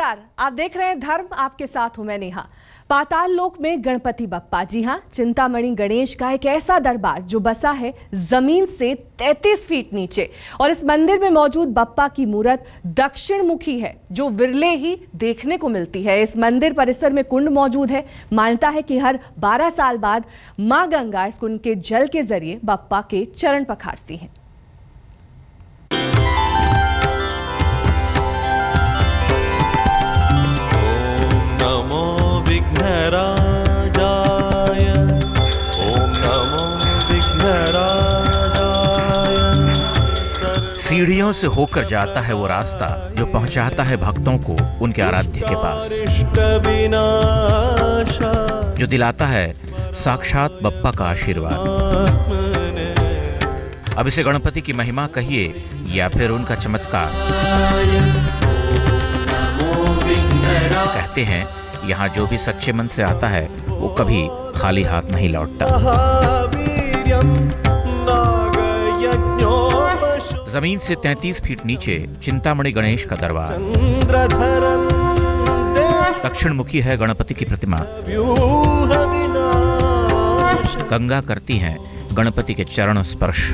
नमस्कार, आप देख रहे हैं धर्म, आपके साथ हूं मैं नेहा। पाताल लोक में गणपति बप्पा, जी हां, चिंतामणि गणेश का एक ऐसा दरबार जो बसा है जमीन से 33 फीट नीचे। और इस मंदिर में मौजूद बप्पा की मूर्त दक्षिण मुखी है, जो विरले ही देखने को मिलती है। इस मंदिर परिसर में कुंड मौजूद है। मान्यता है कि हर 12 साल बाद मां गंगा इस कुंड के जल के जरिए बप्पा के चरण पखारती हैं। सीढ़ियों से होकर जाता है वो रास्ता जो पहुंचाता है भक्तों को उनके आराध्य के पास, जो दिलाता है साक्षात बप्पा का आशीर्वाद। अब इसे गणपति की महिमा कहिए या फिर उनका चमत्कार। कहते हैं यहाँ जो भी सच्चे मन से आता है वो कभी खाली हाथ नहीं लौटता। जमीन से 33 फीट नीचे चिंतामणि गणेश का दरबार। दक्षिण मुखी है गणपति की प्रतिमा। गंगा करती हैं गणपति के चरण स्पर्श।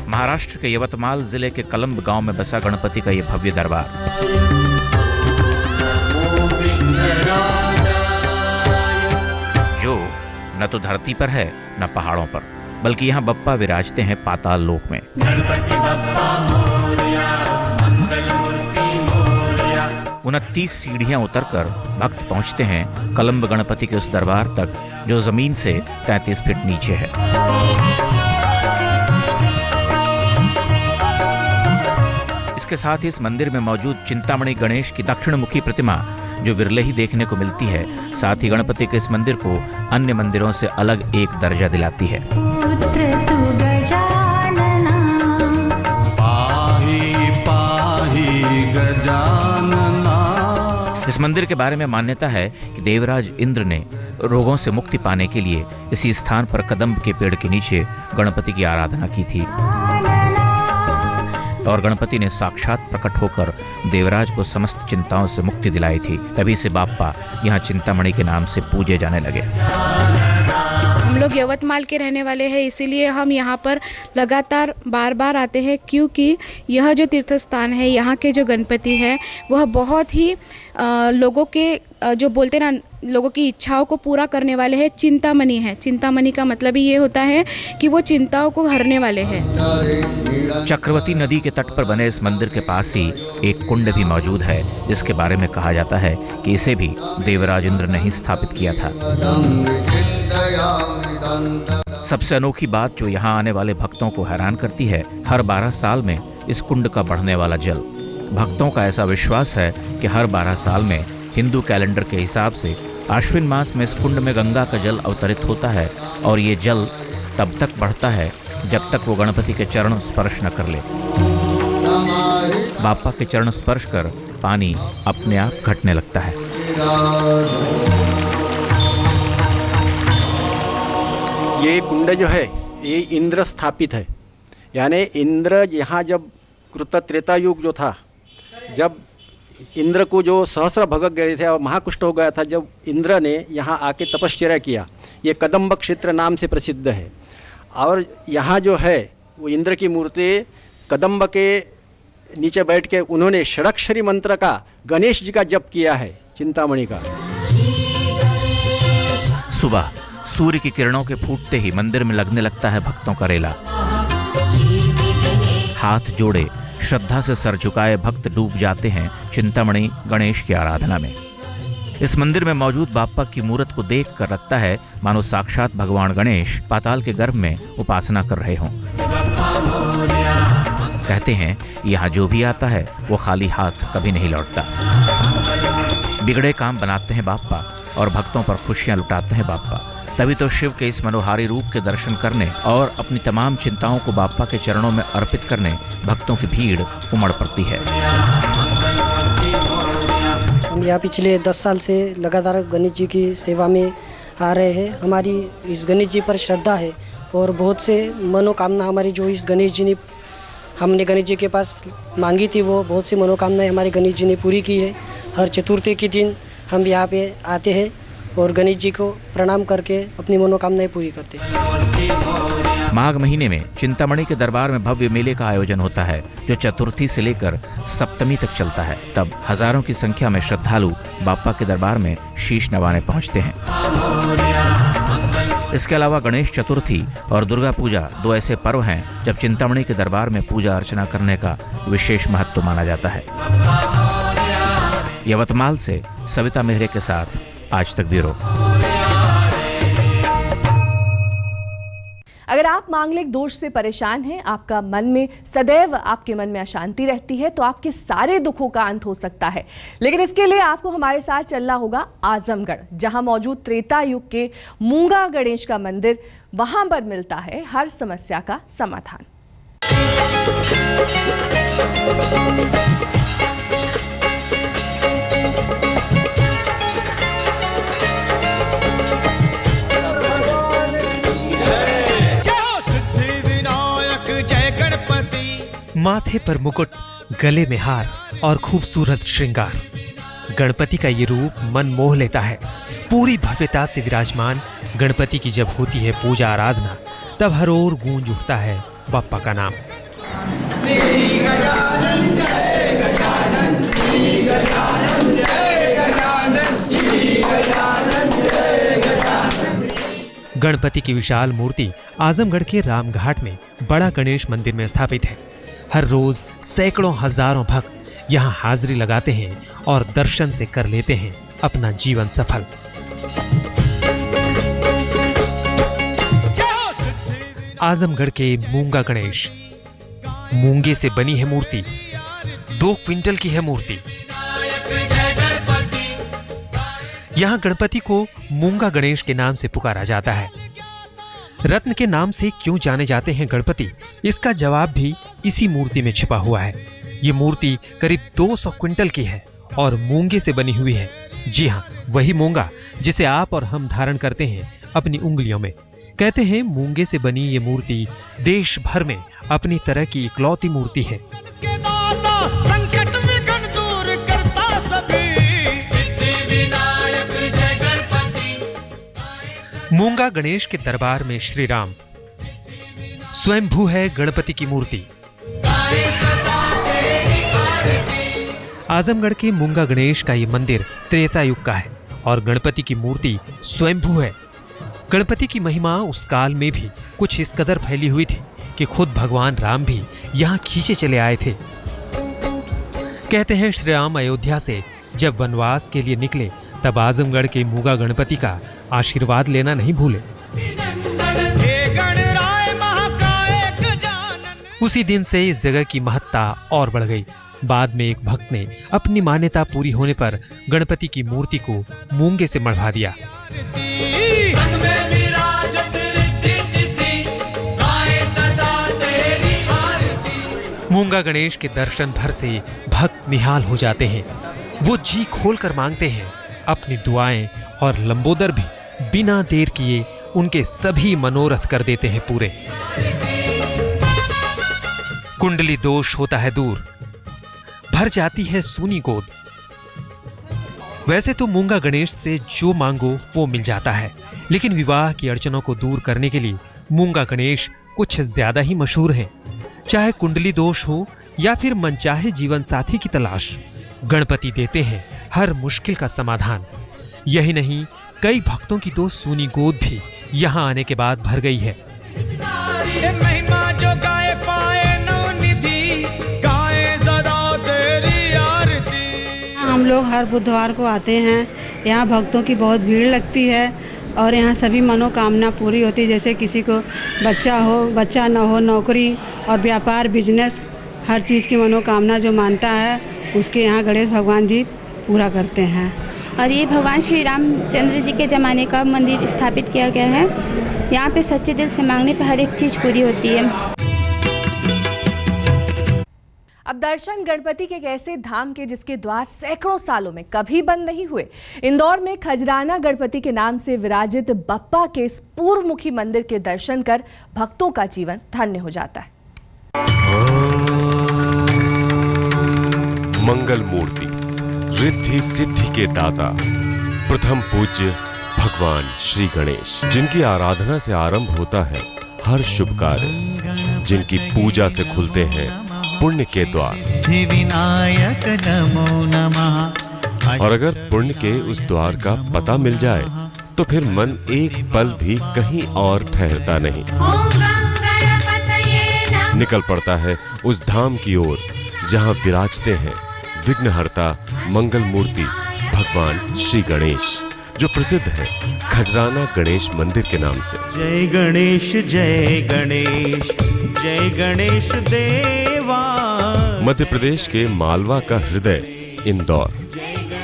महाराष्ट्र के यवतमाल जिले के कलंब गांव में बसा गणपति का यह भव्य दरबार। जो न तो धरती पर है न पहाड़ों पर, बल्कि यहाँ बप्पा विराजते हैं पाताल लोक में। 29 सीढ़ियां उतरकर भक्त पहुंचते हैं कलंब गणपति के उस दरबार तक जो जमीन से 33 फीट नीचे है। इसके साथ ही इस मंदिर में मौजूद चिंतामणि गणेश की दक्षिण मुखी प्रतिमा जो विरले ही देखने को मिलती है, साथ ही गणपति के इस मंदिर को अन्य मंदिरों से अलग एक दर्जा दिलाती है। इस मंदिर के बारे में मान्यता है कि देवराज इंद्र ने रोगों से मुक्ति पाने के लिए इसी स्थान पर कदम्ब के पेड़ के नीचे गणपति की आराधना की थी और गणपति ने साक्षात प्रकट होकर देवराज को समस्त चिंताओं से मुक्ति दिलाई थी। तभी से बाप्पा यहाँ चिंतामणि के नाम से पूजे जाने लगे। हम लोग यवतमाल के रहने वाले हैं, इसीलिए हम यहाँ पर लगातार बार बार आते हैं, क्योंकि यह जो तीर्थ स्थान है, यहाँ के जो गणपति हैं वह बहुत ही लोगों के जो बोलते ना, लोगों की इच्छाओं को पूरा करने वाले हैं। चिंतामणि है, चिंतामणि का मतलब ही ये होता है कि वो चिंताओं को हरने वाले हैं। चक्रवती नदी के तट पर बने इस मंदिर के पास ही एक कुंड भी मौजूद है, जिसके बारे में कहा जाता है कि इसे भी देवराज इंद्र ने ही स्थापित किया था। सबसे अनोखी बात जो यहाँ आने वाले भक्तों को हैरान करती है, हर 12 साल में इस कुंड का बढ़ने वाला जल। भक्तों का ऐसा विश्वास है कि हर 12 साल में हिंदू कैलेंडर के हिसाब से आश्विन मास में इस कुंड में गंगा का जल अवतरित होता है और ये जल तब तक बढ़ता है जब तक वो गणपति के चरण स्पर्श न कर ले। बाप्पा के चरण स्पर्श कर पानी अपने आप घटने लगता है। ये कुंड जो है ये इंद्र स्थापित है, यानी इंद्र यहाँ जब कृत त्रेता युग जो था, जब इंद्र को जो सहस्र भगत गए थे और महाकुष्ठ हो गया था, जब इंद्र ने यहाँ आके तपश्चर्या किया, ये कदम्ब क्षेत्र नाम से प्रसिद्ध है। और यहाँ जो है वो इंद्र की मूर्ति कदम्ब के नीचे बैठ के उन्होंने षडक्षरी मंत्र का गणेश जी का जप किया है, चिंतामणि का। सुबह सूर्य की किरणों के फूटते ही मंदिर में लगने लगता है भक्तों का रेला। हाथ जोड़े श्रद्धा से सर झुकाए भक्त डूब जाते हैं चिंतामणि गणेश की आराधना में। इस मंदिर में मौजूद बाप्पा की मूर्त को देख कर लगता है मानो साक्षात भगवान गणेश पाताल के गर्भ में उपासना कर रहे हों। कहते हैं यहाँ जो भी आता है वो खाली हाथ कभी नहीं लौटता। बिगड़े काम बनाते हैं बाप्पा और भक्तों पर खुशियां लुटाते हैं बाप्पा। तभी तो शिव के इस मनोहारी रूप के दर्शन करने और अपनी तमाम चिंताओं को बाप्पा के चरणों में अर्पित करने भक्तों की भीड़ उमड़ पड़ती है। हम यहाँ पिछले 10 साल से लगातार गणेश जी की सेवा में आ रहे हैं। हमारी इस गणेश जी पर श्रद्धा है और बहुत से मनोकामना हमारी जो इस गणेश जी ने हमने गणेश जी के पास मांगी थी, वो बहुत सी मनोकामनाएं हमारे गणेश जी ने पूरी की है। हर चतुर्थी के दिन हम यहाँ पे आते हैं और गणेश जी को प्रणाम करके अपनी मनोकामनाएं पूरी करते हैं। माघ महीने में चिंतामणि के दरबार में भव्य मेले का आयोजन होता है, जो चतुर्थी से लेकर सप्तमी तक चलता है। तब हजारों की संख्या में श्रद्धालु बाप्पा के दरबार में शीश नवाने पहुंचते हैं। इसके अलावा गणेश चतुर्थी और दुर्गा पूजा 2 ऐसे पर्व हैं जब चिंतामणि के दरबार में पूजा अर्चना करने का विशेष महत्व माना जाता है। यवतमाल से सविता मेहरे के साथ आज तक ब्यूरो। अगर आप मांगलिक दोष से परेशान हैं, आपका मन में सदैव आपके मन में अशांति रहती है, तो आपके सारे दुखों का अंत हो सकता है। लेकिन इसके लिए आपको हमारे साथ चलना होगा आजमगढ़, जहां मौजूद त्रेता युग के मूंगा गणेश का मंदिर। वहां पर मिलता है हर समस्या का समाधान। माथे पर मुकुट, गले में हार और खूबसूरत श्रृंगार, गणपति का ये रूप मन मोह लेता है। पूरी भव्यता से विराजमान गणपति की जब होती है पूजा आराधना, तब हर ओर गूंज उठता है बाप्पा का नाम। गणपति की विशाल मूर्ति आजमगढ़ के रामघाट में बड़ा गणेश मंदिर में स्थापित है। हर रोज सैकड़ों हजारों भक्त यहाँ हाजिरी लगाते हैं और दर्शन से कर लेते हैं अपना जीवन सफल। आजमगढ़ के मूंगा गणेश, मूंगे से बनी है मूर्ति, 2 क्विंटल की है मूर्ति। यहाँ गणपति को मूंगा गणेश के नाम से पुकारा जाता है। रत्न के नाम से क्यों जाने जाते हैं गणपति, इसका जवाब भी इसी मूर्ति में छिपा हुआ है। ये मूर्ति करीब 200 क्विंटल की है और मूंगे से बनी हुई है। जी हाँ, वही मूंगा जिसे आप और हम धारण करते हैं अपनी उंगलियों में। कहते हैं मूंगे से बनी ये मूर्ति देश भर में अपनी तरह की इकलौती मूर्ति है। मूंगा गणेश के दरबार में श्री राम, स्वयंभू है गणपति की मूर्ति। आजमगढ़ के मूंगा गणेश का ये मंदिर त्रेता युग का है और गणपति की मूर्ति स्वयंभू है। गणपति की महिमा उस काल में भी कुछ इस कदर फैली हुई थी कि खुद भगवान राम भी यहाँ खींचे चले आए थे। कहते हैं श्री राम अयोध्या से जब वनवास के लिए निकले, तब आजमगढ़ के मूंगा गणपति का आशीर्वाद लेना नहीं भूले। उसी दिन से इस जगह की महत्ता और बढ़ गई। बाद में एक भक्त ने अपनी मान्यता पूरी होने पर गणपति की मूर्ति को मूंगे से मढ़वा दिया। मूंगा गणेश के दर्शन भर से भक्त निहाल हो जाते हैं। वो जी खोलकर मांगते हैं अपनी दुआएं और लंबोदर भी बिना देर किए उनके सभी मनोरथ कर देते हैं पूरे। कुंडली दोष होता है दूर, भर जाती है सूनी गोद। वैसे तो मूंगा गणेश से जो मांगो वो मिल जाता है, लेकिन विवाह की अड़चनों को दूर करने के लिए मूंगा गणेश कुछ ज्यादा ही मशहूर हैं। चाहे कुंडली दोष हो या फिर मनचाहे जीवन साथी की तलाश, गणपति देते हैं हर मुश्किल का समाधान। यही नहीं, कई भक्तों की तो सूनी गोद भी यहाँ आने के बाद भर गई है। महिमा जो गाए पाए नवनिधि, गाए सदा तेरी आरती। हम लोग हर बुधवार को आते हैं। यहाँ भक्तों की बहुत भीड़ लगती है और यहाँ सभी मनोकामना पूरी होती है। जैसे किसी को बच्चा हो, बच्चा न हो, नौकरी और व्यापार, बिजनेस, हर चीज़ की मनोकामना जो मानता है उसके यहाँ गणेश भगवान जी पूरा करते हैं। और ये भगवान श्री रामचंद्र जी के ज़माने का मंदिर स्थापित किया गया है। यहाँ पे सच्चे दिल से मांगने पर हर एक चीज़ पूरी होती है। अब दर्शन गणपति के एक ऐसे धाम के जिसके द्वार सैकड़ों सालों में कभी बंद नहीं हुए। इंदौर में खजराना गणपति के नाम से विराजित बप्पा के इस पूर्वमुखी मंदिर के दर्शन कर भक्तों का जीवन धन्य हो जाता है। मंगल मूर्ति, रिद्धि सिद्धि के दाता, प्रथम पूज्य भगवान श्री गणेश, जिनकी आराधना से आरंभ होता है हर शुभ कार्य, जिनकी पूजा से खुलते हैं पुण्य के द्वार। विनायक नमो नमः। और अगर पुण्य के उस द्वार का पता मिल जाए तो फिर मन एक पल भी कहीं और ठहरता नहीं, निकल पड़ता है उस धाम की ओर जहां विराजते हैं विघ्नहर्ता मंगल मूर्ति भगवान श्री गणेश, जो प्रसिद्ध है खजराना गणेश मंदिर के नाम से। जय गणेश जय गणेश, जय गणेश देवा। मध्य प्रदेश के मालवा का हृदय इंदौर,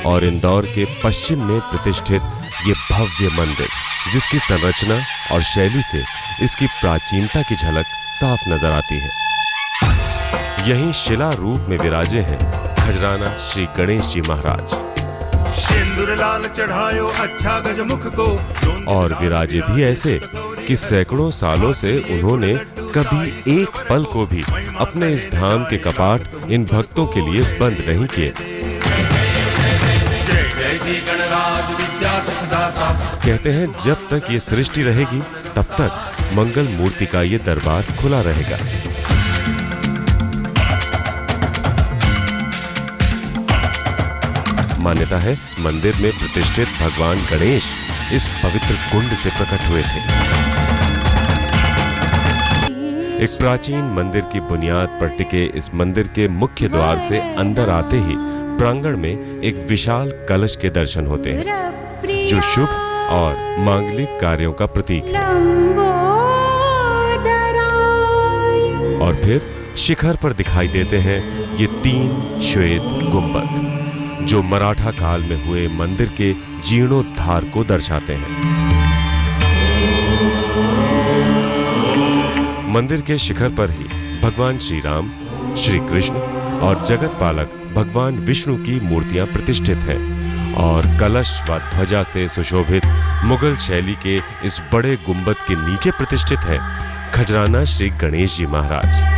और इंदौर के पश्चिम में प्रतिष्ठित ये भव्य मंदिर, जिसकी संरचना और शैली से इसकी प्राचीनता की झलक साफ नजर आती है। यहीं शिला रूप में विराजे हैं खजराना श्री गणेश जी महाराज, लाल चढ़ायो अच्छा गजमुख को, और विराजे भी ऐसे कि सैकड़ों सालों से उन्होंने कभी एक पल को भी अपने इस धाम के कपाट इन भक्तों के लिए बंद नहीं किए। कहते हैं जब तक ये सृष्टि रहेगी तब तक मंगल मूर्ति का ये दरबार खुला रहेगा। मान्यता है इस मंदिर में प्रतिष्ठित भगवान गणेश इस पवित्र कुंड से प्रकट हुए थे। एक प्राचीन मंदिर की बुनियाद पर टिके इस मंदिर के मुख्य द्वार से अंदर आते ही प्रांगण में एक विशाल कलश के दर्शन होते हैं, जो शुभ और मांगलिक कार्यों का प्रतीक है। और फिर शिखर पर दिखाई देते हैं ये 3 श्वेत गुंबद, जो मराठा काल में हुए मंदिर के जीर्णोद्धार को दर्शाते हैं। मंदिर के शिखर पर ही भगवान श्री राम, श्री कृष्ण और जगत पालक भगवान विष्णु की मूर्तियां प्रतिष्ठित हैं, और कलश व ध्वजा से सुशोभित मुगल शैली के इस बड़े गुंबद के नीचे प्रतिष्ठित है खजराना श्री गणेश जी महाराज।